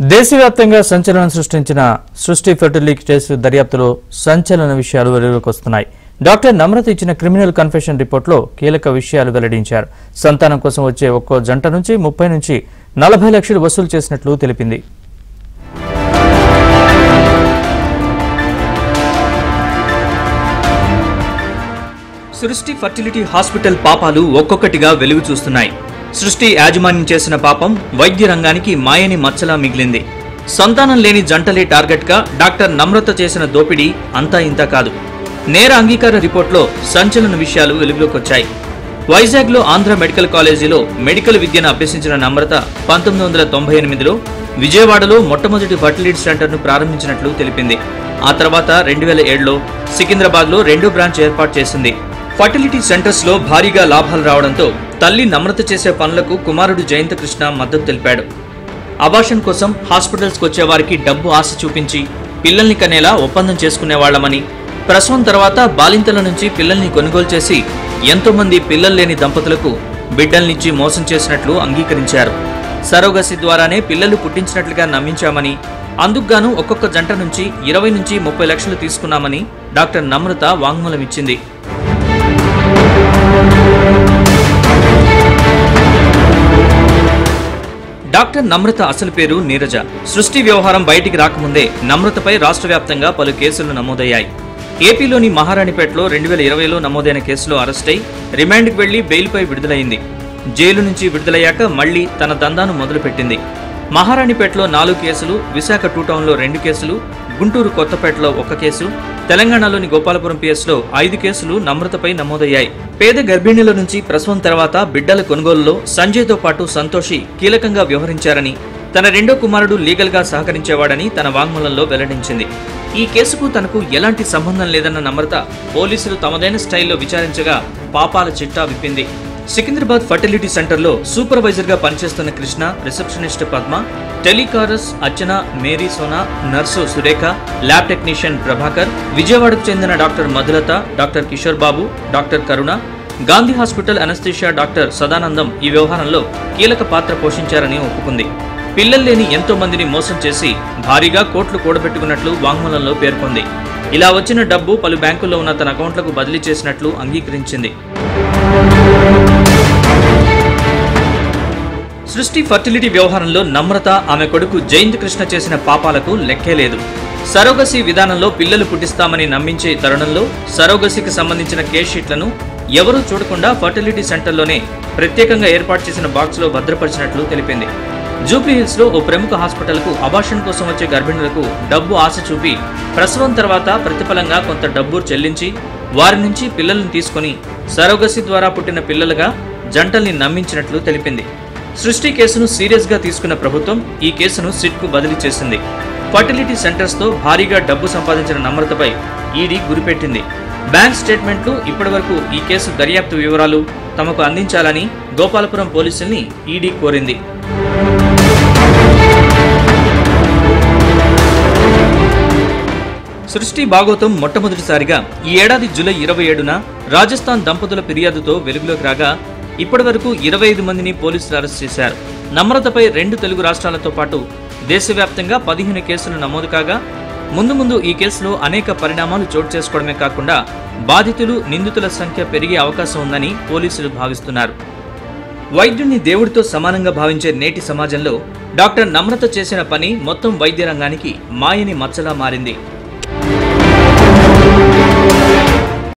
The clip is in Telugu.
దేశవ్యాప్తంగా సంచలనం సృష్టించిన సృష్టి ఫెర్టిలిటీ కేసు దర్యాప్తులో సంచలన విషయాలు వెలుగులోకి వస్తున్నాయి. డాక్టర్ నమ్రత ఇచ్చిన క్రిమినల్ కన్ఫెషన్ రిపోర్టులో కీలక విషయాలు వెల్లడించారు. సంతానం కోసం వచ్చే ఒక్కో జంట నుంచి 30 నుంచి 40 లక్షలు వసూలు చేసినట్లు తెలిపింది. సృష్టి ఫర్టిలిటీ హాస్పిటల్ పాపాలు ఒక్కొక్కటిగా వెలుగు చూస్తున్నాయి. సృష్టి యాజమాన్యం చేసిన పాపం వైద్య రంగానికి మాయని మచ్చలా మిగిలింది. సంతానం లేని జంటలే టార్గెట్గా డాక్టర్ నమ్రత చేసిన దోపిడీ అంతా ఇంతా కాదు. నేర అంగీకార రిపోర్టులో సంచలన విషయాలు వెలుగులోకొచ్చాయి. వైజాగ్లో ఆంధ్ర మెడికల్ కాలేజీలో మెడికల్ విద్యను అభ్యసించిన నమ్రత 1998లో విజయవాడలో మొట్టమొదటి ఫర్టిలిటీ సెంటర్ను ప్రారంభించినట్లు తెలిపింది. ఆ తర్వాత 2007లో సికింద్రాబాద్లో 2వ బ్రాంచ్ ఏర్పాటు చేసింది. ఫర్టిలిటీ సెంటర్స్ లో భారీగా లాభాలు రావడంతో తల్లి నమ్రత చేసే పనులకు కుమారుడు జయంత కృష్ణ మద్దతు తెలిపాడు. అబార్షన్ కోసం హాస్పిటల్స్కి వచ్చే వారికి డబ్బు ఆశ చూపించి పిల్లల్ని కనేలా ఒప్పందం చేసుకునేవాళ్లమని, ప్రసవం తర్వాత బాలింతల నుంచి పిల్లల్ని కొనుగోలు చేసి ఎంతో మంది పిల్లలు లేని దంపతులకు బిడ్డల్నిచ్చి మోసం చేసినట్లు అంగీకరించారు. సరోగసి ద్వారానే పిల్లలు పుట్టించినట్లుగా నమ్మించామని, అందుకుగాను ఒక్కొక్క జంట నుంచి 20 నుంచి 30 లక్షలు తీసుకున్నామని డాక్టర్ నమ్రత వాంగ్మూలం ఇచ్చింది. డాక్టర్ నమ్రత అసలు పేరు నీరజ. సృష్టి వ్యవహారం బయటికి రాకముందే నమ్రతపై రాష్ట్ర వ్యాప్తంగా పలు కేసులు నమోదయ్యాయి. ఏపీలోని మహారాణిపేటలో 2020లో నమోదైన కేసులో అరెస్టై రిమాండ్కి వెళ్లి బెయిల్పై విడుదలైంది. జైలు నుంచి విడుదలయ్యాక మళ్లీ తన దందాను మొదలుపెట్టింది. మహారాణిపేటలో 4 కేసులు, విశాఖ 2 టౌన్లో 2 కేసులు, గుంటూరు కొత్తపేటలో 1 కేసు, తెలంగాణలోని గోపాలపురం పిఎస్లో 5 కేసులు నమ్రతపై నమోదయ్యాయి. పేద గర్భిణీల నుంచి ప్రసవం తర్వాత బిడ్డల కొనుగోలులో సంజయ్తో పాటు సంతోషి కీలకంగా వ్యవహరించారని, తన 2వ కుమారుడు లీగల్ గా సహకరించేవాడని తన వాంగ్మూలంలో వెల్లడించింది. ఈ కేసుకు తనకు ఎలాంటి సంబంధం లేదన్న నమ్రత పోలీసులు తమదైన స్టైల్లో విచారించగా పాపాల చిట్టా విప్పింది. సికింద్రాబాద్ ఫర్టిలిటీ సెంటర్లో సూపర్వైజర్ గా పనిచేస్తున్న Krishna, receptionist Padma, telecaller Archana, Mary Sona, nurse Surekha, lab technician Prabhakar, విజయవాడకు చెందిన doctor Madhulatha, doctor Kishore Babu, doctor Karuna, Gandhi hospital anaesthesia doctor Sadanandam ఈ వ్యవహారంలో కీలక పాత్ర పోషించారని ఒప్పుకుంది. పిల్లలు లేని ఎంతో మందిని మోసం చేసి భారీగా కోట్లు కూడబెట్టుకున్నట్లు వాంగ్మూలంలో పేర్కొంది. ఇలా వచ్చిన డబ్బు పలు బ్యాంకుల్లో ఉన్న తన అకౌంట్లకు బదిలీ చేసినట్లు అంగీకరించింది. సృష్టి ఫర్టిలిటీ వ్యవహారంలో నమ్రత, ఆమె కొడుకు జయంత్ కృష్ణ చేసిన పాపాలకు లెక్కే లేదు. సరోగసి విధానంలో పిల్లలు పుట్టిస్తామని నమ్మించే తరుణంలో సరోగసికి సంబంధించిన కేస్ షీట్లను ఎవరూ చూడకుండా ఫర్టిలిటీ సెంటర్లోనే ప్రత్యేకంగా ఏర్పాటు చేసిన బాక్స్లో భద్రపరిచినట్లు తెలిపింది. జూబ్లీహిల్స్ లో ఓ ప్రముఖ హాస్పిటల్కు అబార్షన్ కోసం వచ్చే గర్భిణులకు డబ్బు ఆశ చూపి ప్రసవం తర్వాత ప్రతిఫలంగా కొంత డబ్బు చెల్లించి వారి నుంచి పిల్లలను తీసుకుని సరోగసి ద్వారా పుట్టిన పిల్లలుగా జంటల్ని నమ్మించినట్లు తెలిపింది. సృష్టి కేసును సీరియస్ గా తీసుకున్న ప్రభుత్వం ఈ కేసును సిట్ కు బదిలీ చేసింది. ఫర్టిలిటీ సెంటర్స్ తో భారీగా డబ్బు సంపాదించిన నమ్రతపై ఈడీ గురిపెట్టింది. బ్యాంక్ స్టేట్మెంట్లు, ఇప్పటివరకు ఈ కేసు దర్యాప్తు వివరాలు తమకు అందించాలని గోపాలపురం పోలీసుల్ని ఈడీ కోరింది. సృష్టి భాగోతం మొట్టమొదటిసారిగా ఈ ఏడాది జూలై 27న రాజస్థాన్ దంపతుల ఫిర్యాదుతో వెలుగులోకి రాగా ఇప్పటివరకు 25 మందిని పోలీసులు అరెస్ట్ చేశారు. నమ్రతపై 2 తెలుగు రాష్ట్రాలతో పాటు దేశవ్యాప్తంగా 15 కేసులు నమోదు కాగా ముందు ఈ కేసులో అనేక పరిణామాలు చోటు చేసుకోవడమే కాకుండా బాధితులు, నిందితుల సంఖ్య పెరిగే అవకాశం ఉందని పోలీసులు భావిస్తున్నారు. వైద్యుని దేవుడితో సమానంగా భావించే నేటి సమాజంలో డాక్టర్ నమ్రత చేసిన పని మొత్తం వైద్య రంగానికి మాయని మచ్చలా మారింది.